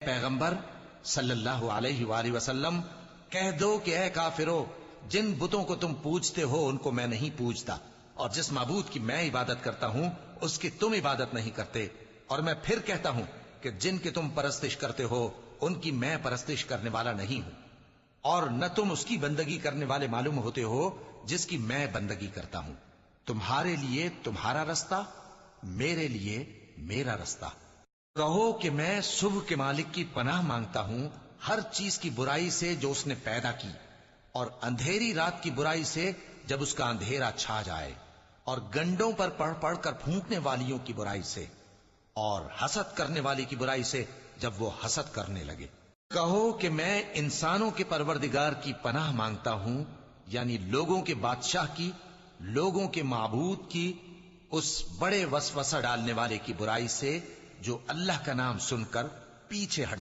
پیغمبر صلی اللہ علیہ وآلہ وسلم کہہ دو کہ اے کافرو، جن بتوں کو تم پوجتے ہو ان کو میں نہیں پوجتا، اور جس معبود کی میں عبادت کرتا ہوں اس کی تم عبادت نہیں کرتے، اور میں پھر کہتا ہوں کہ جن کی تم پرستش کرتے ہو ان کی میں پرستش کرنے والا نہیں ہوں، اور نہ تم اس کی بندگی کرنے والے معلوم ہوتے ہو جس کی میں بندگی کرتا ہوں۔ تمہارے لیے تمہارا رستہ، میرے لیے میرا رستہ۔ کہو کہ میں صبح کے مالک کی پناہ مانگتا ہوں ہر چیز کی برائی سے جو اس نے پیدا کی، اور اندھیری رات کی برائی سے جب اس کا اندھیرا چھا جائے، اور گنڈوں پر پڑھ پڑھ کر پھونکنے والیوں کی برائی سے، اور حسد کرنے والی کی برائی سے جب وہ حسد کرنے لگے۔ کہو کہ میں انسانوں کے پروردگار کی پناہ مانگتا ہوں، یعنی لوگوں کے بادشاہ کی، لوگوں کے معبود کی، اس بڑے وسوسہ ڈالنے والے کی برائی سے جو اللہ کا نام سن کر پیچھے ہٹ